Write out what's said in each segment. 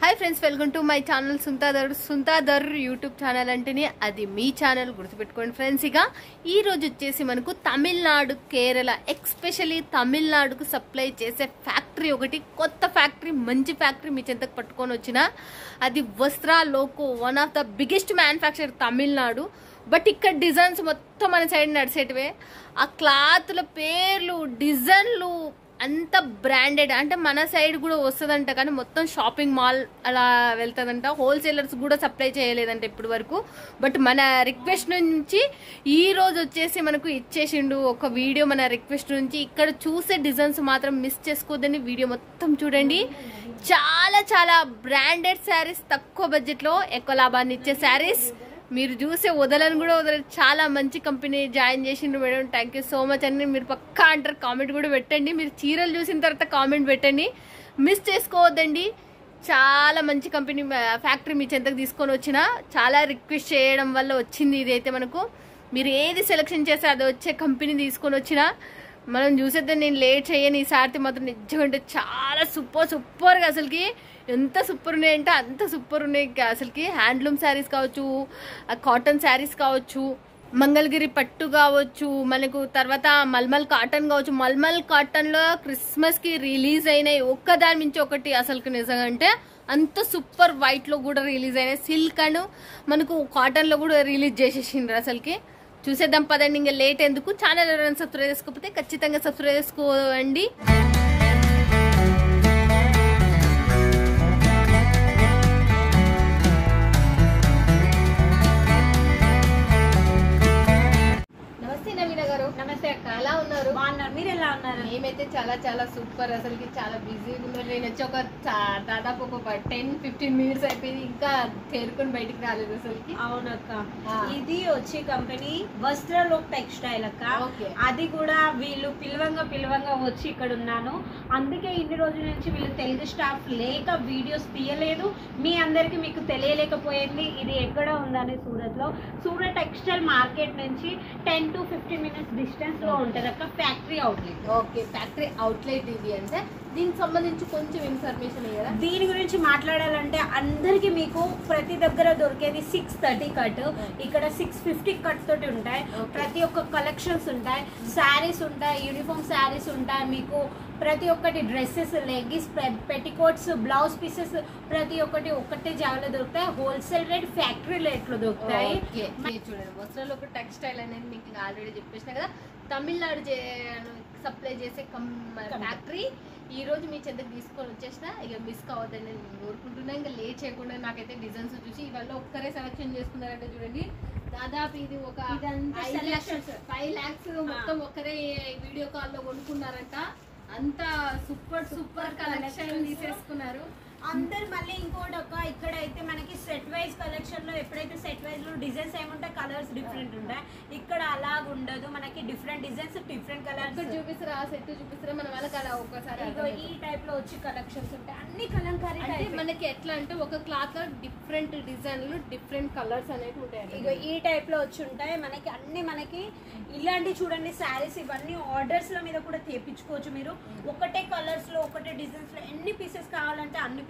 Hi friends welcome to my channel सुंतादर YouTube channel अंटेने అది మీ ఛానల్ గుర్తుపెట్టుకోండి ఫ్రెండ్స్ ఇక ఈ రోజు వచ్చేసి మనకు తమిళనాడు కేరళ ఎస్పెషల్లీ తమిళనాడుకు సప్లై చేసే ఫ్యాక్టరీ ఒకటి కొత్త ఫ్యాక్టరీ మంచి ఫ్యాక్టరీ మీ చెంతకు పట్టుకొని వచ్చిన అది వస్త్రా లోకో one of the biggest manufacturer Tamil Nadu but ఇక్కడ డిజైన్స్ మొత్తం మన సైడ్ నడిసేటివే ఆ క్లాత్ల పేర్లు డిజైన్లు అంత బ్రాండెడ్ అంటే మన సైడ్ కూడా వస్తుందంట కానీ మొత్తం షాపింగ్ మాల్ అలా వెళ్తుందంట హోల్సేలర్స్ కూడా సప్లై చేయలేదంట ఇప్పటి వరకు బట్ మన రిక్వెస్ట్ నుంచి ఈ రోజు వచ్చేసి మనకు ఇచ్చేసిండు ఒక వీడియో మన రిక్వెస్ట్ నుంచి ఇక్కడ చూసే డిజైన్స్ మాత్రం మిస్ చేసుకోవద్దని వీడియో మొత్తం చూడండి చాలా చాలా బ్రాండెడ్ శారీస్ తక్కువ బడ్జెట్ లో ఎక్కువ లాభాన్ని ఇచ్చే శారీస్ మీరు చూసే వదలని కూడా వదలని చాలా మంచి కంపెనీ జాయిన్ చేసిండ్రు madam thank you so much అని మీరు పక్కా అంటారు కామెంట్ కూడా పెట్టండి మీరు చీరలు చూసిన తర్వాత కామెంట్ పెట్టండి మిస్ చేసుకోవద్దండి చాలా మంచి కంపెనీ ఫ్యాక్టరీ మీ చెంతకు తీసుకొని వచ్చిన చాలా రిక్వెస్ట్ చేయడం వల్ల వచ్చింది ఇదైతే మనకు మీరు ఏది సెలెక్షన్ చేస్తే అది వచ్చే కంపెనీ తీసుకొని వచ్చిన మనం చూసేద్దాం నేను లేట్ చేయను ఈసారి మాత్రం నిజంగా చాలా సూపర్గా అసలుకి ఎంత సూపర్ ఉన్నాయంటే అంత సూపర్ ఉన్నాయి అసలుకి హ్యాండ్లూమ్ శారీస్ కావచ్చు కాటన్ శారీస్ కావచ్చు మంగళగిరి పట్టు కావచ్చు మనకు తర్వాత మల్మల్ కాటన్ కావచ్చు మల్మల్ కాటన్ లో క్రిస్మస్ కి రిలీజ్ అయినాయి ఒక్కదాని మించి ఒకటి అసలుకి నిజంగా అంటే అంత సూపర్ వైట్ లో కూడా రిలీజ్ అయినాయి సిల్క్ అండ్ మనకు కాటన్ లో కూడా రిలీజ్ చేసేసిండ్రు అసలుకి చూసేద్దాం పదండి ఇంకా లేట్ ఎందుకు ఛానల్ ఎవరైనా సబ్స్క్రైబ్ చేసుకోకపోతే ఖచ్చితంగా సబ్స్క్రైబ్ చేసుకోండి నమస్తే అక్క ఎలా ఉన్నారు బాగున్నారు మీరు ఎలా ఉన్నారు మేమైతే చాలా చాలా సూపర్ అసలుకి చాలా బిజీగా ఉన్నారు నేను వచ్చి ఒక దాదాపు ఒక 10-15 మినిట్స్ అయిపోయింది ఇంకా చేరుకొని బయటికి రాలేదు అసలుకి అవునక్క ఇది వచ్చి కంపెనీ వస్త్రలోక్ టెక్స్టైల్ అక్క అది కూడా వీళ్ళు పిలవంగా వచ్చి ఇక్కడ ఉన్నాను అందుకే ఇన్ని రోజుల నుంచి వీళ్ళు తెలుగు స్టాఫ్ లేక వీడియోస్ తీయలేదు మీ అందరికి మీకు తెలియలేకపోయింది ఇది ఎక్కడ ఉందని సూరత్ టెక్స్టైల్ మార్కెట్ నుంచి 10 to 15 minutes డిస్టెన్స్ లో ఉంటది అక్క factory outlet okay factory outlet ఇది అంటే దీనికి సంబంధించి కొంచెం ఇన్ఫర్మేషన్ కదా దీని గురించి మాట్లాడాలంటే అందరికి మీకు ప్రతి దగ్గర దొరికేది 630 కట్ ఇక్కడ 650 కట్ తోటి ఉంటాయి ప్రతి ఒక్క కలెక్షన్స్ ఉంటాయి శారీస్ ఉంటాయి యూనిఫామ్ శారీస్ ఉంటాయి మీకు ప్రతి ఒక్కటి dresses leggings petticoats blouse pieces ప్రతి ఒక్కటి ఒక్కటే జాగాలో దొరుకుతాయి హోల్సేల్ రేట్ ఫ్యాక్టరీ రేట్ లో దొరుకుతాయి చూడండి వస్త్రాలు ఒక టెక్స్టైల్ అనేది మీకు ఆల్రెడీ చెప్పేసిన కదా తమిళనాడు సప్లై చేసే ఫ్యాక్టరీ ఈ రోజు మీ చెంతకు తీసుకొని వచ్చేసిన ఇక మిస్ కావద్దని నేను కోరుకుంటున్నా ఇంకా లేట్ చేయకుండా నాకైతే డిజైన్స్ చూసి ఇవాళ ఒక్కరే సెలెక్షన్ చేసుకున్నారంటే చూడండి దాదాపు ఇది ఒక 5 lakhs మొత్తం ఒక్కరే వీడియో కాల్ లో కొనుక్కున్నారంట అంత సూపర్ కలెక్షన్ తీసేసుకున్నారు అందరు మళ్ళీ ఇంకోటి ఒక ఇక్కడ అయితే మనకి సెట్ వైజ్ కలెక్షన్ లో ఎప్పుడైతే సెట్ వైజ్ లో డిజైన్స్ ఏముంటాయి కలర్స్ డిఫరెంట్ ఉంటాయి ఇక్కడ అలాగ ఉండదు మనకి డిఫరెంట్ డిజైన్స్ డిఫరెంట్ కలర్స్ చూపిస్తారా సెట్ చూపిస్తారా మన వాళ్ళకి అలా ఒక్కసారి ఈ టైప్ లో వచ్చి కలెక్షన్స్ ఉంటాయి అన్ని కలంకారీ మనకి ఎట్లా అంటే ఒక క్లాత్ లో డిఫరెంట్ డిజైన్లు డిఫరెంట్ కలర్స్ అనేవి ఉంటాయి ఇగో ఈ టైప్ లో వచ్చి ఉంటాయి మనకి అన్ని మనకి ఇలాంటి చూడండి శారీస్ ఇవన్నీ ఆర్డర్స్ లో మీద కూడా తెప్పించుకోవచ్చు మీరు ఒకటే కలర్స్ లో ఒకటే డిజైన్స్ లో ఎన్ని పీసెస్ కావాలంటే అన్ని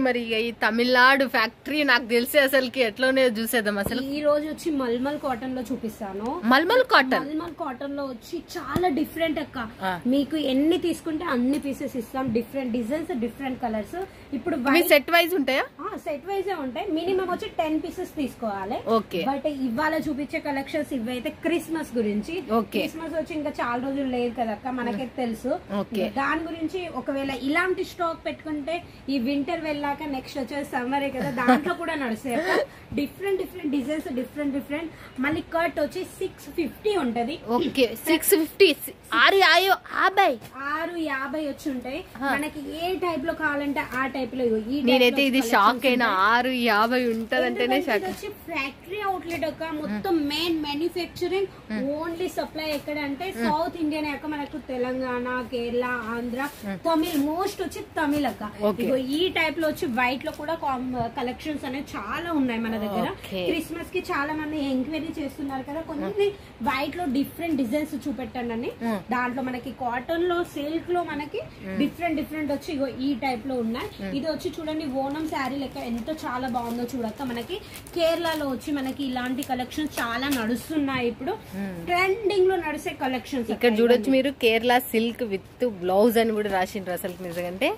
మరి ఈ తమిళనాడు ఫ్యాక్టరీ నాకు తెలిసి అసలుకి ఎట్లనే చూసేద్దాం అసలు ఈ రోజు వచ్చి మల్మల్ కాటన్ లో చూపిస్తాను మల్మల్ కాటన్ లో వచ్చి చాలా డిఫరెంట్ అక్క మీకు ఎన్ని తీసుకుంటే అన్ని పీసెస్ ఇస్తాం డిఫరెంట్ డిజైన్స్ డిఫరెంట్ కలర్స్ ఇప్పుడు సెట్ వైజ్ ఉంటాయా సెట్ వైజ్ ఉంటాయి మినిమం వచ్చి 10 పీసెస్ తీసుకోవాలి బట్ ఇవాళ చూపించే కలెక్షన్స్ ఇవైతే క్రిస్మస్ గురించి క్రిస్మస్ వచ్చి ఇంకా చాలా రోజులు లేదు కదక్క మనకైతే తెలుసు దాని గురించి ఒకవేళ ఇలాంటి స్టాక్ పెట్టుకుంటే ఈ వింటర్ వెళ్ళాక నెక్స్ట్ వచ్చేసి సమ్మరే కదా దాంట్లో కూడా నడుస్తాయి డిఫరెంట్ డిజైన్స్ డిఫరెంట్ మళ్ళీ కట్ వచ్చి 650 ఉంటది ఓకే 650 650 వచ్చి ఉంటాయి మనకి ఏ టైప్ లో కావాలంటే ఆ టైప్ లో నేనైతే ఇది షాక్ అయినా 650 ఉంటది అంటేనే షాక్ ఫ్యాక్టరీ అవుట్లెట్ ఒక మొత్తం మెయిన్ మ్యానుఫ్యాక్చరింగ్ ఓన్లీ సప్లై ఎక్కడ అంటే సౌత్ ఇండియన్ యొక్క మనకు తెలంగాణ కేరళ ఆంధ్ర తమిళ్ మోస్ట్ వచ్చి తమిళ్ అక్క ఈ ఈ టైప్ లో వచ్చి వైట్ లో కూడా కలెక్షన్స్ అనేవి చాలా ఉన్నాయి మన దగ్గర. క్రిస్మస్ కి చాలా మంది ఎంక్వైరీ చేస్తున్నారు కదా, కొన్ని వైట్ లో డిఫరెంట్ డిజైన్స్ చూపెట్టండి అని. దాంట్లో మనకి కాటన్ లో సిల్క్ లో మనకి డిఫరెంట్ వచ్చి ఇగో ఈ టైప్ లో ఉన్నాయి. ఇది వచ్చి చూడండి ఓనం శారీ లెక్క ఎంత చాలా బాగుందో చూడక్క. మనకి కేరళలో వచ్చి మనకి ఇలాంటి కలెక్షన్స్ చాలా నడుస్తున్నాయి ఇప్పుడు, ట్రెండింగ్ లో నడిసే కలెక్షన్స్. ఇక్కడ చూడొచ్చు మీరు కేరళ సిల్క్ విత్ బ్లౌజ్ అని కూడా రాసిండ్రు అసలు నిజంటే.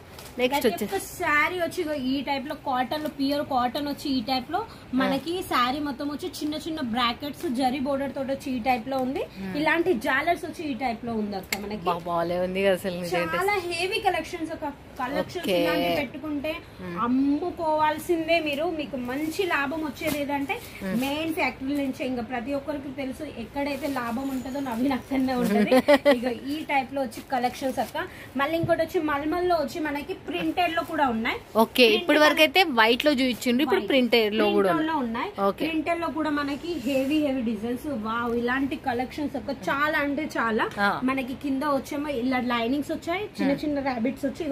నెక్స్ట్ వచ్చి శారీ వచ్చి ఈ టైప్ లో కాటన్ లో ప్యూర్ కాటన్ వచ్చి ఈ టైప్ లో మనకి శారీ మొత్తం వచ్చి చిన్న చిన్న బ్రాకెట్స్ జరీ బోర్డర్ తోటి వచ్చి ఈ టైప్ లో ఉంది. ఇలాంటి జాలర్స్ వచ్చి ఈ టైప్ లో ఉంది అక్క. మనకి బాలే ఉంది అసలు, చాలా హెవీ కలెక్షన్స్. ఒక కలెక్షన్స్ పెట్టుకుంటే అమ్ముకోవాల్సిందే మీరు. మీకు మంచి లాభం వచ్చేది ఏదంటే మెయిన్ ఫ్యాక్టరీ నుంచి. ఇంకా ప్రతి ఒక్కరికి తెలుసు ఎక్కడైతే లాభం ఉంటుందో నవీన్ అక్కడనే ఉంటది. ఇక ఈ టైప్ లో వచ్చి కలెక్షన్స్ అక్క. మళ్ళీ ఇంకోటి వచ్చి మల్మల్ లో వచ్చి మనకి ప్రింటెడ్ లో కూడా ఉన్నాయి. ఓకే, ఇప్పటి వరకు అయితే వైట్ లో చూపించిండ్రు, ఇప్పుడు ప్రింటెడ్ లో కూడా ఉన్నాయి. ప్రింటెడ్ లో కూడా మనకి హెవీ డిజైన్స్. వావ్, ఇలాంటి కలెక్షన్స్ అక్క చాలా అంటే చాలా. మనకి కింద వచ్చేమో ఇలా లైనింగ్స్ వచ్చాయి, చిన్న చిన్న రాబిట్స్ వచ్చి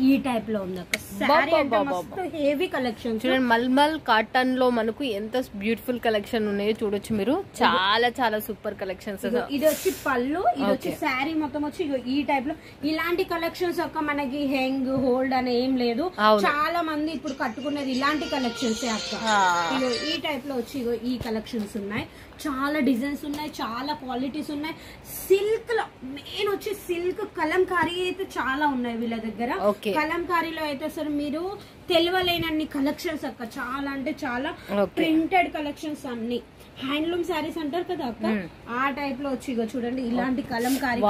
ఈ టైప్ లో ఉంది అక్క. సారీ అంటే మస్తు హెవీ కలెక్షన్. చూడండి మల్మల్ కాటన్ లో మనకు ఎంత బ్యూటిఫుల్ కలెక్షన్ ఉన్నాయో చూడొచ్చు మీరు. చాలా చాలా సూపర్ కలెక్షన్స్. ఇది వచ్చి పళ్ళు, ఇది వచ్చి శారీ మొత్తం వచ్చి ఈ టైప్ లో. ఇలాంటి కలెక్షన్స్ అక్క మనకి హెంగ్ హోల్డ్ అని ఏం లేదు. చాలా మంది ఇప్పుడు కట్టుకునేది ఇలాంటి కలెక్షన్స్ అక్క. ఈ టైప్ లో వచ్చి ఈ కలెక్షన్స్ ఉన్నాయి. చాలా డిజైన్స్ ఉన్నాయి, చాలా క్వాలిటీస్ ఉన్నాయి. సిల్క్ లో మెయిన్ వచ్చి సిల్క్ కలంకారీ అయితే చాలా ఉన్నాయి వీళ్ళ దగ్గర. కలంకారీలో అయితే అసలు మీరు తెలియలేనన్ని కలెక్షన్స్ అక్క. చాలా అంటే చాలా ప్రింటెడ్ కలెక్షన్స్ అన్ని. హ్యాండ్లూమ్ శారీస్ అంటారు కదా అక్క, ఆ టైప్ లో వచ్చి చూడండి ఇలాంటి కలంకారీ.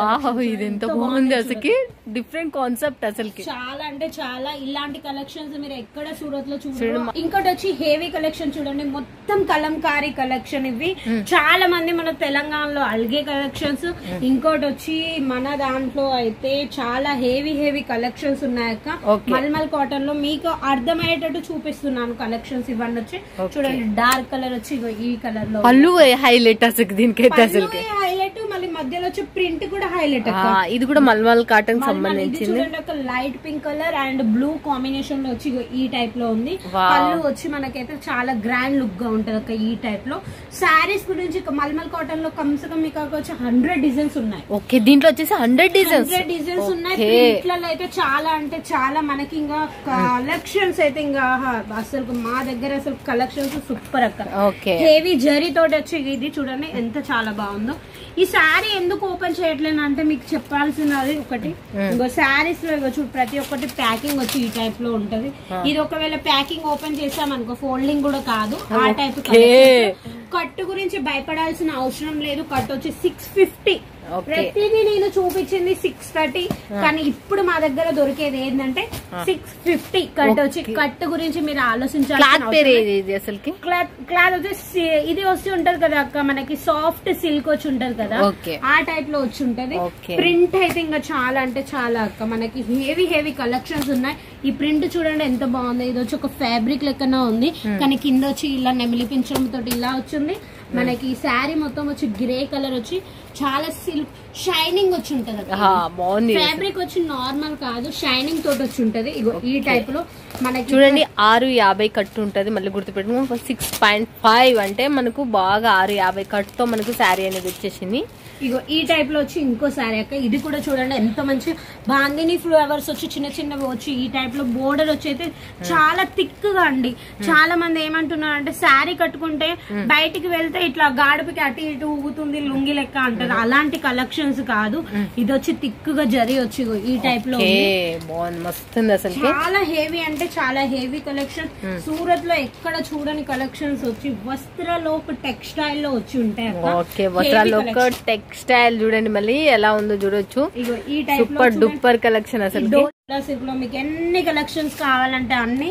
ఇది ఎంత బాగుంది అసలు, డిఫరెంట్ కాన్సెప్ట్ అసలు. చాలా అంటే చాలా ఇలాంటి కలెక్షన్స్ మీరు ఎక్కడ సూరత్ లో చూడండి. ఇంకోటి వచ్చి హెవీ కలెక్షన్ చూడండి, మొత్తం కలంకారీ కలెక్షన్. ఇవి చాలా మంది మన తెలంగాణలో అల్గే కలెక్షన్స్. ఇంకోటి వచ్చి మన దాంట్లో అయితే చాలా హెవీ కలెక్షన్స్ ఉన్నాయక్క. మల్మల్ కాటన్ లో మీకు అర్థమయ్యేటట్టు చూపిస్తున్నాను కలెక్షన్స్. ఇవన్నీ వచ్చి చూడండి డార్క్ కలర్ వచ్చి ఈ కలర్ లో పళ్ళు హైలైట్ అసలు. దీనికైతే అసలు హైలైట్, మళ్ళీ మధ్యలో వచ్చి ప్రింట్ కూడా హైలైట్. ఇది కూడా మల్మల్ కాటన్ సంబంధించింది. చూడండి ఒక light pink colour and blue combination లో వచ్చి ఈ టైప్ లో ఉంది. పళ్ళు వచ్చి మనకైతే చాలా గ్రాండ్ లుక్ గా ఉంటది ఒక ఈ టైప్ లో. శారీస్ గురించి మల్మల్ కాటన్ లో కమ్సే కమ్ మీకు వచ్చి 100 డిజైన్స్ ఉన్నాయి. ఓకే, దీంట్లో వచ్చేసి 100 డిజైన్స్ ఉన్నాయి. ప్రింట్లలో అయితే చాలా అంటే చాలా మనకి ఇంకా కలెక్షన్స్ అయితే ఇంకా అసలు మా దగ్గర అసలు కలెక్షన్స్ సూపర్ అక్క. హెవీ జరీ తోటి వచ్చి ఇది చూడండి ఎంత చాలా బాగుందో. ఈ శారీ ఎందుకు ఓపెన్ చేయట్లేదు అంటే మీకు చెప్పాల్సినది ఒకటి, ఇంకో శారీస్ లో చూడు ప్రతి ఒక్కటి ప్యాకింగ్ వచ్చి ఈ టైప్ లో ఉంటది. ఇది ఒకవేళ ప్యాకింగ్ ఓపెన్ చేసామనుకో ఫోల్డింగ్ కూడా కాదు, ఆ టైప్. కట్టు గురించి భయపడాల్సిన అవసరం లేదు. కట్టు వచ్చి 650. ప్రతిదీ నేను చూపించింది 630, కానీ ఇప్పుడు మా దగ్గర దొరికేది ఏంటంటే 650 కట్ వచ్చి. కట్టు గురించి మీరు ఆలోచించాలి. క్లాత్ వచ్చి ఇది వచ్చి ఉంటది కదా అక్క, మనకి సాఫ్ట్ సిల్క్ వచ్చి ఉంటది కదా, ఆ టైప్ లో వచ్చి ఉంటది. ప్రింట్ అయితే ఇంకా చాలా అంటే చాలా అక్క. మనకి హెవీ కలెక్షన్స్ ఉన్నాయి. ఈ ప్రింట్ చూడండి ఎంత బాగుంది. ఇది వచ్చి ఒక ఫ్యాబ్రిక్ లెక్కన ఉంది, కానీ కింద వచ్చి ఇలా నెమిలి పించడం తోటి ఇలా వచ్చింది. మనకి ఈ శారీ మొత్తం వచ్చి గ్రే కలర్ వచ్చి చాలా సిల్క్ షైనింగ్ వచ్చి ఉంటది. ఫ్యాబ్రిక్ వచ్చి నార్మల్ కాదు, షైనింగ్ తోటి వచ్చి ఉంటది. ఈ టైప్ లో మనకి చూడండి 650 కట్టు ఉంటది. మళ్ళీ గుర్తుపెట్టుకున్నాం 6.5 అంటే మనకు బాగా 650 కట్టుతో మనకు శారీ అనేది వచ్చేసింది. ఇగో ఈ టైప్ లో వచ్చి ఇంకో శారీ అక్క. ఇది కూడా చూడండి ఎంత మంచి బాందిని ఫ్లవర్స్ వచ్చి చిన్న చిన్నవి వచ్చి ఈ టైప్ లో బోర్డర్ వచ్చి అయితే చాలా థిక్ గా అండి. చాలా మంది ఏమంటున్నారు అంటే శారీ కట్టుకుంటే బయటికి వెళ్తే ఇట్లా గాడుపుకి అటు ఇటు ఊగుతుంది లుంగి లెక్క అంటారు. అలాంటి కలెక్షన్స్ కాదు, ఇది వచ్చి థిక్ గా జరి వచ్చి ఈ టైప్ లో అసలు చాలా హెవీ అంటే చాలా హెవీ కలెక్షన్. సూరత్ లో ఎక్కడ చూడని కలెక్షన్స్ వచ్చి వస్త్రలోక్ టెక్స్టైల్ లో వచ్చి ఉంటాయి. టెక్స్టైల్ చూడండి మళ్ళీ ఎలా ఉందో చూడొచ్చు. సూపర్ డూపర్ కలెక్షన్ అసలు. డోలా సిల్క్ లో మీకు ఎన్ని కలెక్షన్స్ కావాలంటే అన్ని,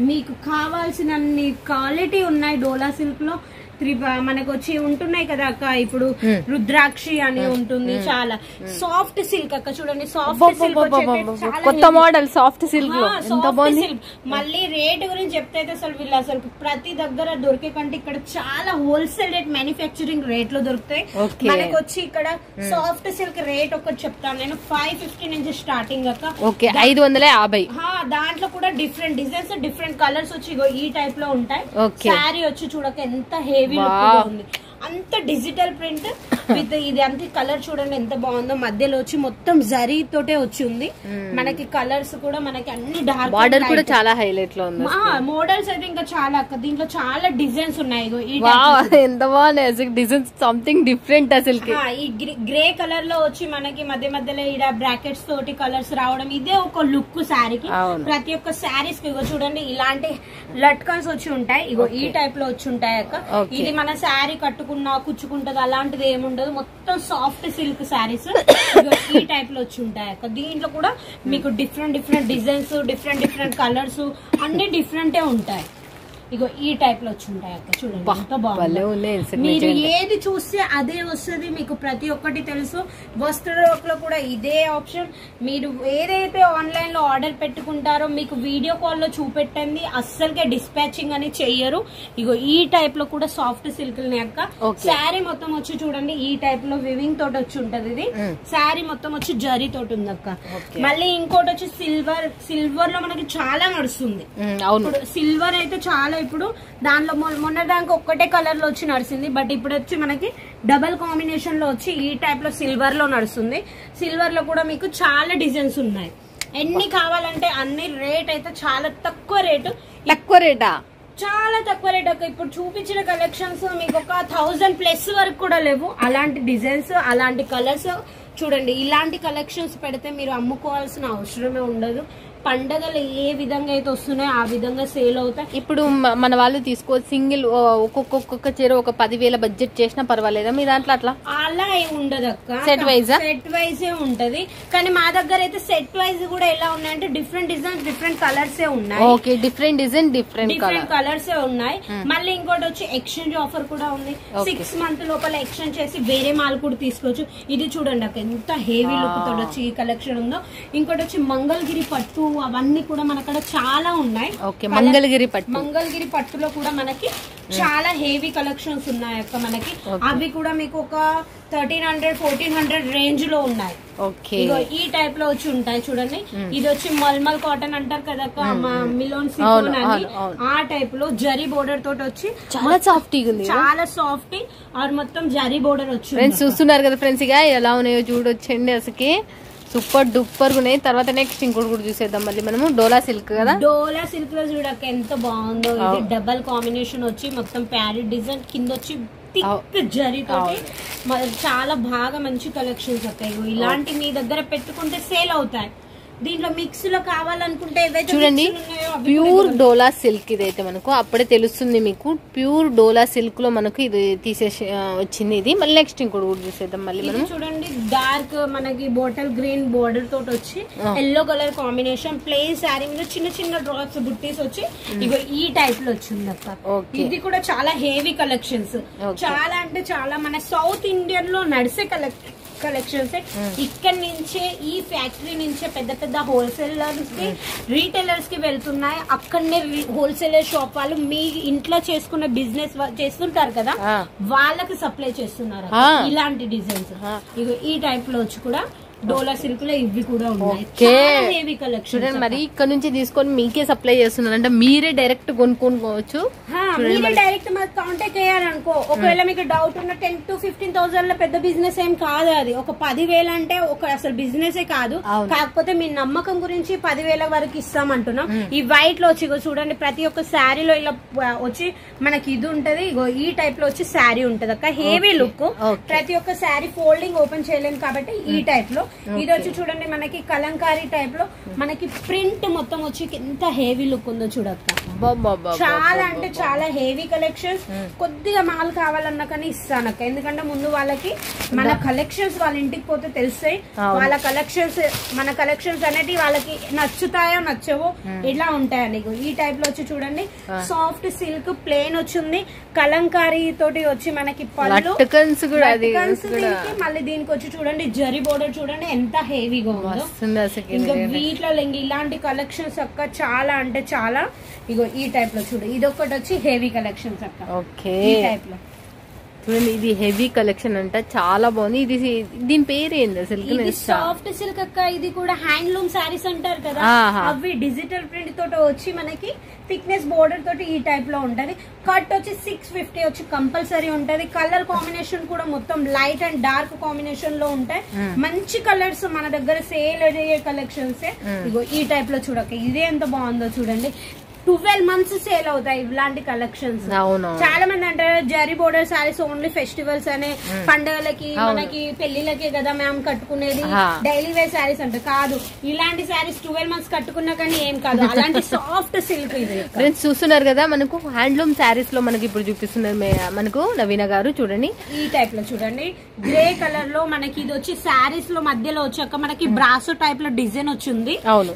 మీకు కావాల్సిన క్వాలిటీ ఉన్నాయి డోలా సిల్క్ లో. మనకు వచ్చి ఉంటున్నాయి కదా అక్క, ఇప్పుడు రుద్రాక్షి అని ఉంటుంది, చాలా సాఫ్ట్ సిల్క్ అక్క. చూడండి సాఫ్ట్ సిల్క్, కొత్త మోడల్ సాఫ్ట్ సిల్క్. మళ్ళీ రేట్ గురించి చెప్తే అసలు వీళ్ళు అసలు ప్రతి దగ్గర దొరికే కంటే ఇక్కడ చాలా హోల్సేల్ రేట్, మ్యానుఫ్యాక్చరింగ్ రేట్ లో దొరుకుతాయి. మనకు వచ్చి ఇక్కడ సాఫ్ట్ సిల్క్ రేట్ ఒకటి చెప్తాను నేను, 550 నుంచి స్టార్టింగ్ అక్క. 550. దాంట్లో కూడా డిఫరెంట్ డిజైన్స్, డిఫరెంట్ కలర్స్ వచ్చి ఈ టైప్ లో ఉంటాయి. శారీ వచ్చి చూడక ఎంత హెవీ ఉంది, అంత డిజిటల్ ప్రింట్ విత్ ఇది అంత కలర్ చూడండి ఎంత బాగుందో. మధ్యలో వచ్చి మొత్తం జరీ తోటే వచ్చి ఉంది. మనకి కలర్స్ కూడా మనకి అన్ని డార్క్, బార్డర్ కూడా చాలా హైలైట్ లో ఉంది. మోడల్స్ అయితే ఇంకా చాలా అక్క, దీంట్లో చాలా డిజైన్స్ ఉన్నాయి. ఎంత బాగున్నాయి డిజైన్స్, సంథింగ్ డిఫరెంట్ అసలు. ఈ గ్రే కలర్ లో వచ్చి మనకి మధ్య మధ్యలో ఇక్కడ బ్రాకెట్స్ తోటి కలర్స్ రావడం, ఇదే ఒక లుక్ శారీకి. ప్రతి ఒక్క శారీస్ కి చూడండి ఇలాంటి లట్కన్స్ వచ్చి ఉంటాయి. ఇగో ఈ టైప్ లో వచ్చి ఉంటాయి అక్క. ఇది మన శారీ కట్టుకున్నా కుచ్చుకుంటది అలాంటిది ఏముండదు, మొత్తం సాఫ్ట్ సిల్క్ శారీస్ ఈ టైప్ లో వచ్చి ఉంటాయి అక్క. దీంట్లో కూడా మీకు different different designs, different different colours అన్ని డిఫరెంటే ఉంటాయి. ఇగో ఈ టైప్ లో వచ్చి ఉంటాయి అక్క. చూడండి ఎంత బాగుంది, మీరు ఏది చూస్తే అదే వస్తుంది. మీకు ప్రతి ఒక్కటి తెలుసు. వస్త్రలో కూడా ఇదే ఆప్షన్. మీరు ఏదైతే ఆన్లైన్ లో ఆర్డర్ పెట్టుకుంటారో మీకు వీడియో కాల్ లో చూపెట్టండి, అస్సలకే డిస్పాచింగ్ అని చెయ్యరు. ఇగో ఈ టైప్ లో కూడా సాఫ్ట్ సిల్క్ అక్క. శారీ మొత్తం వచ్చి చూడండి ఈ టైప్ లో వివింగ్ తోటి వచ్చి ఉంటది. ఇది శారీ మొత్తం వచ్చి జరీ తోటి ఉంది అక్క. మళ్ళీ ఇంకోటి వచ్చి సిల్వర్. సిల్వర్ లో మనకి చాలా నడుస్తుంది. సిల్వర్ అయితే చాలా, ఇప్పుడు దాంట్లో మొన్న దానికి ఒక్కటే కలర్ లో వచ్చి నడుస్తుంది, బట్ ఇప్పుడు వచ్చి మనకి డబల్ కాంబినేషన్ లో వచ్చి ఈ టైప్ లో సిల్వర్ లో నడుస్తుంది. సిల్వర్ లో కూడా మీకు చాలా డిజైన్స్ ఉన్నాయి. ఎన్ని కావాలంటే అన్ని. రేట్ అయితే చాలా తక్కువ రేటు. తక్కువ రేటా? చాలా తక్కువ రేట్ అక్క. ఇప్పుడు చూపించిన కలెక్షన్స్ మీకు ఒక 1000+ వరకు కూడా లేవు. అలాంటి డిజైన్స్, అలాంటి కలర్స్ చూడండి. ఇలాంటి కలెక్షన్స్ పెడితే మీరు అమ్ముకోవాల్సిన అవసరమే ఉండదు. పండగలు ఏ విధంగా అయితే వస్తున్నాయో ఆ విధంగా సేల్ అవుతాయి. ఇప్పుడు మన వాళ్ళు తీసుకో సింగిల్ ఒక్కొక్క చీర ఒక 10,000 బడ్జెట్ చేసినా పర్వాలేదా మీ దాంట్లో? అట్లా అలా ఏమి ఉండదు అక్క. సెట్ వైజ్ ఉంటది. కానీ మా దగ్గర అయితే సెట్ వైజ్ కూడా ఎలా ఉన్నాయంటే డిఫరెంట్ డిజైన్స్, డిఫరెంట్ కలర్స్ ఉన్నాయి. Okay, different design, different colours ఉన్నాయి. మళ్ళీ ఇంకోటి వచ్చి ఎక్స్చేంజ్ ఆఫర్ కూడా ఉంది. 6 months లోపల ఎక్స్చేంజ్ చేసి వేరే మాల్ కూడా తీసుకోవచ్చు. ఇది చూడండి అక్క ఎంత హెవీ లుక్ తోటి వచ్చి ఈ కలెక్షన్ ఉందో. ఇంకోటి వచ్చి మంగళగిరి పట్టు, అవన్నీ కూడా మనక్కడ చాలా ఉన్నాయి. మంగళగిరి పట్టులో కూడా మనకి చాలా హెవీ కలెక్షన్స్ ఉన్నాయి అక్క. మనకి అవి కూడా మీకు ఒక 1300-1400 రేంజ్ లో ఉన్నాయి. ఈ టైప్ లో వచ్చి ఉంటాయి చూడండి. ఇది వచ్చి మల్మల్ కాటన్ అంటారు కదా, మిలోన్ సిఫోన్ అని, ఆ టైప్ లో జరీ బోర్డర్ తోటి వచ్చి చాలా సాఫ్ట్ ఉంది. చాలా సాఫ్ట్ ఆర్ మొత్తం జరీ బోర్డర్ వచ్చి. ఫ్రెండ్స్ చూస్తున్నారు కదా ఫ్రెండ్స్, ఇక ఎలా ఉన్నాయో చూడొచ్చండి. అసలుకి సూపర్ డూపర్ ఉన్నాయి. తర్వాత నెక్స్ట్ ఇంకోటి కూడా చూసేద్దాం మళ్ళీ మనము. డోలా సిల్క్ కదా, డోలా సిల్క్ లో చూడక ఎంత బాగుందో. ఇది డబల్ కాంబినేషన్ వచ్చి మొత్తం ప్యారెట్ డిజైన్, కింద వచ్చి థిక్ జరీతో చాలా బాగా మంచి కలెక్షన్స్ వస్తాయి. ఇలాంటి మీ దగ్గర పెట్టుకుంటే సేల్ అవుతాయి. దీంట్లో మిక్స్ లో కావాలనుకుంటే చూడండి ప్యూర్ డోలా సిల్క్. ఇదైతే మనకు అప్పుడే తెలుస్తుంది మీకు. ప్యూర్ డోలా సిల్క్ లో మనకు ఇది తీసేసి వచ్చింది. ఇది మళ్ళీ నెక్స్ట్ ఇంకోటి కూడా చూసేద్దాం మళ్ళీ మనం. చూడండి డార్క్ మనకి బాటిల్ గ్రీన్ బోర్డర్ తోటి వచ్చి yellow colour combination, plain sari మీద చిన్న చిన్న డ్రాప్స్ బుట్టీస్ వచ్చి ఇగో ఈ టైప్ లో వచ్చింది అక్క. ఇది కూడా చాలా హెవీ కలెక్షన్స్. చాలా అంటే చాలా మన సౌత్ ఇండియన్ లో నడిసే కలెక్షన్స్. ఇక్కడ నుంచే ఈ ఫ్యాక్టరీ నుంచే పెద్ద పెద్ద హోల్సేలర్స్ కి, రీటైలర్స్ కి వెళ్తున్నాయి. అక్కడనే హోల్సేలర్ షాప్ వాళ్ళు మీ ఇంట్లో చేసుకున్న బిజినెస్ చేస్తుంటారు కదా, వాళ్ళకి సప్లై చేస్తున్నారు ఇలాంటి డిజైన్స్. ఇగో ఈ టైప్ లో వచ్చి కూడా డోలా సిల్క్ లో ఇవి కూడా ఉన్నాయి. Heavy collection. మరి ఇక్కడ నుంచి తీసుకొని మీకే సప్లై చేస్తున్నారు అంటే మీరే డైరెక్ట్ కొనుక్కోవచ్చు. మీరే డైరెక్ట్ మాకు కాంటాక్ట్ చేయాలనుకో. ఒకవేళ మీకు డౌట్ ఉన్న 10,000 to 15,000 లో పెద్ద బిజినెస్ ఏం కాదు. అది ఒక 10,000 అంటే ఒక అసలు బిజినెస్ కాదు. కాకపోతే మీ నమ్మకం గురించి 10,000 వరకు ఇస్తామంటున్నాం. ఈ వైట్ లో వచ్చి చూడండి ప్రతి ఒక్క శారీలో ఇలా వచ్చి మనకి ఇది ఉంటది. ఈ టైప్ లో వచ్చి శారీ ఉంటది అక్క. Heavy look. ప్రతి ఒక్క శారీ ఫోల్డింగ్ ఓపెన్ చేయలేము కాబట్టి ఈ టైప్ లో. ఇది వచ్చి చూడండి మనకి కలంకారీ టైప్ లో మనకి ప్రింట్ మొత్తం వచ్చి ఎంత హెవీ లుక్ ఉందో చూడక్క. చాలా అంటే చాలా హెవీ కలెక్షన్స్. కొద్దిగా మాల్ కావాలన్నా కానీ ఇస్తాను అక్క, ఎందుకంటే ముందు వాళ్ళకి మన కలెక్షన్స్ వాళ్ళ ఇంటికి పోతే తెలుస్తాయి. వాళ్ళ కలెక్షన్స్ మన కలెక్షన్స్ అనేవి వాళ్ళకి నచ్చుతాయో నచ్చవో ఇలా ఉంటాయండి. ఈ టైప్ లో వచ్చి చూడండి, సాఫ్ట్ సిల్క్ ప్లేన్ వచ్చింది, కలంకారీ తోటి వచ్చి మనకి పళ్ళు, మళ్ళీ దీనికి వచ్చి చూడండి జరీ బోర్డర్ చూడండి ఎంత హెవీగా ఉందో. ఇంకా వీటిలో ఇలాంటి కలెక్షన్స్ అక్క చాలా అంటే చాలా. ఇగో ఈ టైప్ లో చూడు, ఇది ఒకటి వచ్చి హెవీ కలెక్షన్స్ అక్క. ఓకే, ఈ టైప్ లో చూడండి, ఇది హెవీ కలెక్షన్ అంట, చాలా బాగుంది. ఇది దీని పేరు ఏంది అసలు? సాఫ్ట్ సిల్క్ అక్క. ఇది కూడా హ్యాండ్లూమ్ శారీస్ అంటారు కదా, అవి డిజిటల్ ప్రింట్ తోటి వచ్చి మనకి థిక్నెస్ బోర్డర్ తోటి ఈ టైప్ లో ఉంటది. కట్ వచ్చి 650 వచ్చి కంపల్సరీ ఉంటది. కలర్ కాంబినేషన్ కూడా మొత్తం లైట్ అండ్ డార్క్ కాంబినేషన్ లో ఉంటాయి. మంచి కలర్స్ మన దగ్గర సేల్ అయ్యే కలెక్షన్స్. ఇగో ఈ టైప్ లో చూడక, ఇదే ఎంత బాగుందో చూడండి. 12 months సేల్ అవుతాయి ఇలాంటి కలెక్షన్స్. చాలా మంది అంటారు zari border saris only festivals అనే, పండుగలకి మనకి పెళ్లిళ్ళకి కదా మ్యామ్ కట్టుకునేది, డైలీ వేర్ సారీస్ అంటే కాదు. ఇలాంటి సారీస్ 12 months కట్టుకున్నా కానీ ఏం కాదు, అలాంటి సాఫ్ట్ సిల్క్. ఇది ఫ్రెండ్స్ చూస్తున్నారు కదా, మనకు హ్యాండ్లూమ్ సారీస్ లో మనకి ఇప్పుడు చూపిస్తున్నారు మనకు నవీన గారు. చూడండి ఈ టైప్ లో చూడండి, గ్రే కలర్ లో మనకి ఇది వచ్చి సారీస్ లో మధ్యలో వచ్చాక మనకి బ్రాసో టైప్ లో డిజైన్ వచ్చింది.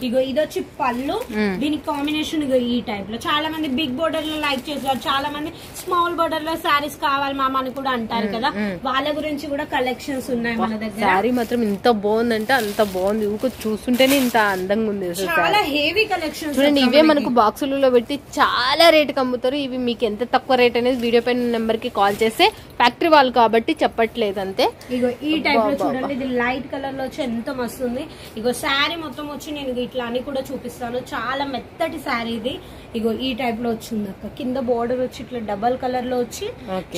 ఇగో ఇది వచ్చి పళ్ళు, దీనికి కాంబినేషన్ ఇగో ఈ టైప్ లో. చాలా మంది బిగ్ బోర్డర్ లో లైక్ చేస్తారు, చాలా మంది స్మాల్ బోర్డర్ లో సారీస్ కావాలి మామ అని కూడా అంటారు కదా, వాళ్ళ గురించి కూడా కలెక్షన్స్ ఉన్నాయి మన దగ్గర. సారీ మాత్రం ఇంత బాగుందంటే అంత బాగుంది, చూస్తుంటేనే ఇంత అందంగా ఉంది. చాలా హెవీ కలెక్షన్స్ చూడండి, ఇవే మనకు బాక్సులలో పెట్టి చాలా రేటుకి అమ్ముతారు. ఇవి మీకు ఎంత తక్కువ రేట్ అనేది వీడియో పైన నెంబర్ కి కాల్ చేస్తే, ఫ్యాక్టరీ వాళ్ళు కాబట్టి చెప్పట్లేదు అంతే. ఇగో ఈ టైప్ లో చూడండి, ఇది లైట్ కలర్ లో వచ్చి ఎంత మస్తుంది. ఇగో శారీ మొత్తం వచ్చి నేను ఇట్లా అని కూడా చూపిస్తాను, చాలా మెత్తటి శారీ ఇది. ఇగో ఈ టైప్ లో వచ్చింది అక్క, కింద బోర్డర్ వచ్చి ఇట్లా డబల్ కలర్ లో వచ్చి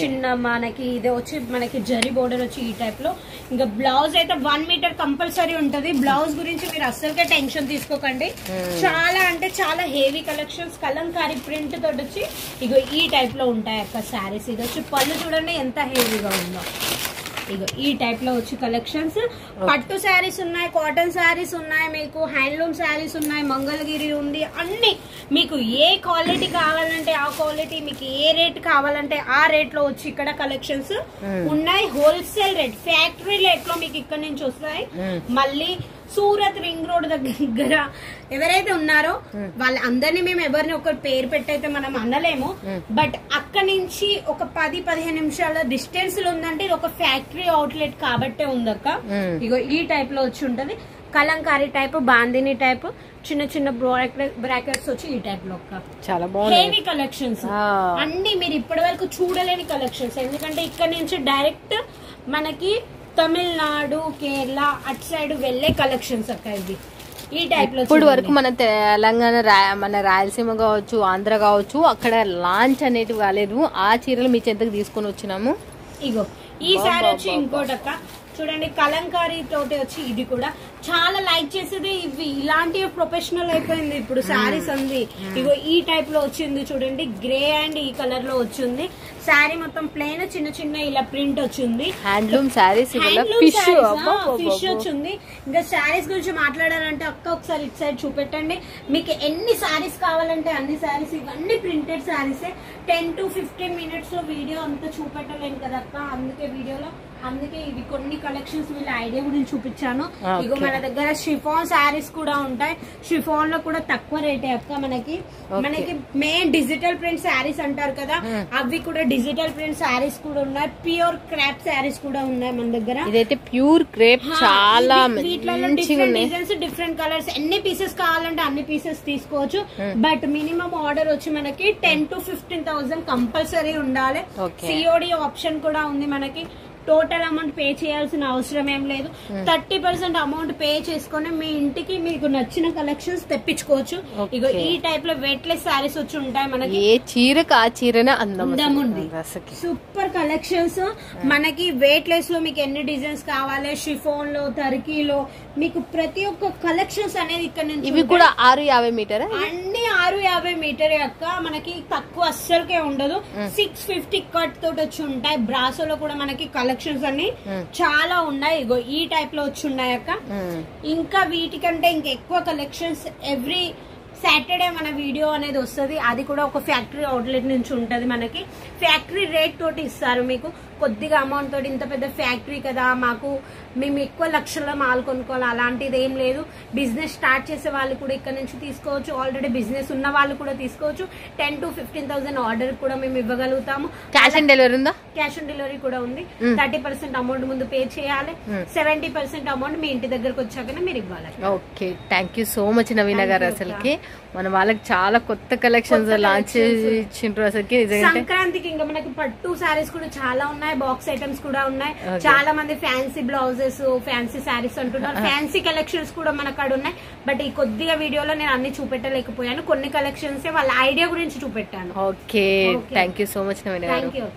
చిన్న మనకి ఇదే వచ్చి మనకి జరీ బోర్డర్ వచ్చి ఈ టైప్ లో. ఇంకా బ్లౌజ్ అయితే 1 మీటర్ కంపల్సరీ ఉంటది. బ్లౌజ్ గురించి మీరు అస్సలుగా టెన్షన్ తీసుకోకండి, చాలా అంటే చాలా హెవీ కలెక్షన్స్. కలంకారీ ప్రింట్ తోటి వచ్చి ఇగో ఈ టైప్ లో ఉంటాయి అక్క శారీస్. ఇది వచ్చి పళ్ళు చూడండి ఎంత హెవీగా ఉందో. ఇగో ఈ టైప్ లో వచ్చి కలెక్షన్స్. పట్టు శారీస్ ఉన్నాయి, కాటన్ శారీస్ ఉన్నాయి, మీకు హ్యాండ్లూమ్ శారీస్ ఉన్నాయి, మంగళగిరి ఉంది. అన్ని మీకు ఏ క్వాలిటీ కావాలంటే ఆ క్వాలిటీ, మీకు ఏ రేట్ కావాలంటే ఆ రేట్ లో వచ్చి ఇక్కడ కలెక్షన్స్ ఉన్నాయి. హోల్సేల్ రేట్, ఫ్యాక్టరీ రేట్ లో మీకు ఇక్కడ నుంచి వస్తాయి. మళ్ళీ సూరత్ రింగ్ రోడ్ దగ్గర ఎవరైతే ఉన్నారో వాళ్ళందరినీ మేము ఎవరిని ఒక పేరు పెట్టయితే మనం అనలేము, బట్ అక్కడి నుంచి ఒక 10-15 నిమిషాల డిస్టెన్స్ లో ఉందంటే ఇది ఒక ఫ్యాక్టరీ అవుట్లెట్ కాబట్టే ఉందక్క. ఇగో ఈ టైప్ లో వచ్చి ఉంటది, కలంకారీ టైప్, బాందిని టైప్, చిన్న చిన్న బ్రాకెట్స్ వచ్చి ఈ టైప్ లో చాలా బాగుంది. హెవీ కలెక్షన్స్ అన్ని మీరు ఇప్పటి వరకు చూడలేని కలెక్షన్స్. ఎందుకంటే ఇక్కడ నుంచి డైరెక్ట్ మనకి తమిళనాడు, కేరళ అటు సైడ్ వెళ్లే కలెక్షన్స్ అక్క. ఇది ఈ టైప్ లో ఇప్పుడు వరకు మన తెలంగాణ, మన రాయలసీమ కావచ్చు, ఆంధ్ర కావచ్చు, అక్కడ లాంచ్ అనేది కాలేదు. ఆ చీరలు మీ చెంతకు తీసుకొని వచ్చినాము. ఇగో ఈ సారీ వచ్చి ఇంకోటి అక్క చూడండి, కలంకారీ తోటి వచ్చి ఇది కూడా చాలా లైక్ చేసేది. ఇవి ఇలాంటి ప్రొఫెషనల్ అయిపోయింది ఇప్పుడు సారీస్ అంది. ఇగో ఈ టైప్ లో వచ్చింది చూడండి, గ్రే అండ్ ఈ కలర్ లో వచ్చింది. శారీ మొత్తం ప్లెయిన్, చిన్న చిన్న ఇలా ప్రింట్ వచ్చింది. హ్యాండ్లూమ్ శారీస్, ఫిష్ వచ్చింది. ఇంకా శారీస్ గురించి మాట్లాడాలంటే అక్క ఒకసారి ఇటు సైడ్ చూపెట్టండి. మీకు ఎన్ని శారీస్ కావాలంటే అన్ని శారీస్. ఇవన్నీ ప్రింటెడ్ శారీసే. 10-15 minutes లో వీడియో అంతా చూపెట్టలేను కదా అక్క, అందుకే ఇవి కొన్ని కలెక్షన్స్ వీళ్ళ ఐడియా గురించి చూపించాను. ఇగో మన దగ్గర షిఫాన్ శారీస్ కూడా ఉంటాయి. షిఫాన్ లో కూడా తక్కువ రేటే అక్క. మనకి మెయిన్ డిజిటల్ ప్రింట్ శారీస్ అంటారు కదా, అవి కూడా డిజిటల్ ప్రింట్ శారీస్ కూడా ఉన్నాయి. ప్యూర్ క్రేప్ శారీస్ కూడా ఉన్నాయి మన దగ్గర. ఇదైతే ప్యూర్ క్రేప్, చాలా వీటిలో డిఫరెంట్ డిజైన్స్, డిఫరెంట్ కలర్స్. ఎన్ని పీసెస్ కావాలంటే అన్ని పీసెస్ తీసుకోవచ్చు. బట్ మినిమం ఆర్డర్ వచ్చి మనకి 10,000-15,000 కంపల్సరీ ఉండాలి. సిఓడి ఆప్షన్ కూడా ఉంది మనకి. టోటల్ అమౌంట్ పే చేయాల్సిన అవసరం ఏం లేదు. 30% అమౌంట్ పే చేసుకుని మీ ఇంటికి మీకు నచ్చిన కలెక్షన్స్ తెప్పించుకోవచ్చు. ఇగో ఈ టైప్ లో వెయిట్లెస్ శారీస్ వచ్చి ఉంటాయి మనకి. ఏ చీరకు ఆ చీరనే అందం ఉంది. సూపర్ కలెక్షన్స్ మనకి. వెయిట్లెస్ లో మీకు ఎన్ని డిజైన్స్ కావాలి, షిఫోన్ లో, టర్కీలో, మీకు ప్రతి ఒక్క కలెక్షన్స్ అనేది ఇక్కడ నుంచి. ఇవి కూడా 650 మీటర్, అన్ని 650 మీటర్ అక్క. మనకి తక్కువ అస్సలకే ఉండదు. 650 కట్ తోటి వచ్చి ఉంటాయి. బ్రాసోలో కూడా మనకి కలెక్షన్స్ అన్ని చాలా ఉన్నాయి. ఇగో ఈ టైప్ లో వచ్చి ఉన్నాయి అక్క. ఇంకా వీటికంటే ఇంకా ఎక్కువ కలెక్షన్స్ ఎవ్రీ సాటర్డే మన వీడియో అనేది వస్తుంది. అది కూడా ఒక ఫ్యాక్టరీ అవుట్లెట్ నుంచి ఉంటది. మనకి ఫ్యాక్టరీ రేట్ తోటి ఇస్తారు. మీకు కొద్దిగా అమౌంట్ తోటి, ఇంత పెద్ద ఫ్యాక్టరీ కదా మాకు, మేము ఎక్కువ లక్షల్లో మాల్ కొనుక్కోవాలి అలాంటిది ఏం లేదు. బిజినెస్ స్టార్ట్ చేసే వాళ్ళు కూడా ఇక్కడ నుంచి తీసుకోవచ్చు. ఆల్రెడీ బిజినెస్ ఉన్న వాళ్ళు కూడా తీసుకోవచ్చు. 10,000 to 15,000 ఆర్డర్ కూడా మేము ఇవ్వగలుగుతాము. క్యాష్ ఆన్ డెలివరీ ఉందా? క్యాష్ ఆన్ డెలివరీ కూడా ఉంది. 30% అమౌంట్ ముందు పే చేయాలి. 70% అమౌంట్ మీ ఇంటి దగ్గరకు వచ్చాకనే మీరు ఇవ్వాలి. Okay, thank you so much Naveena గారు. అసలుకి మన వాళ్ళకి చాలా కొత్త కలెక్షన్స్ లాంచ్ ఇచ్చిండ్రు. అసలుకి సంక్రాంతికి ఇంకా మనకి పట్టు సారీస్ కూడా చాలా ఉన్నాయి. బాక్స్ ఐటమ్స్ కూడా ఉన్నాయి. చాలా మంది ఫ్యాన్సీ బ్లౌజెస్, ఫ్యాన్సీ సారీస్ అంటున్నారు. ఫ్యాన్సీ కలెక్షన్స్ కూడా మన కాడ ఉన్నాయి. బట్ ఈ కొద్దిగా వీడియోలో నేను అన్ని చూపెట్టలేకపోయాను. కొన్ని కలెక్షన్స్ వాళ్ళ ఐడియా గురించి చూపెట్టాను. Okay, thank you so much Naveena గారు. Thank you.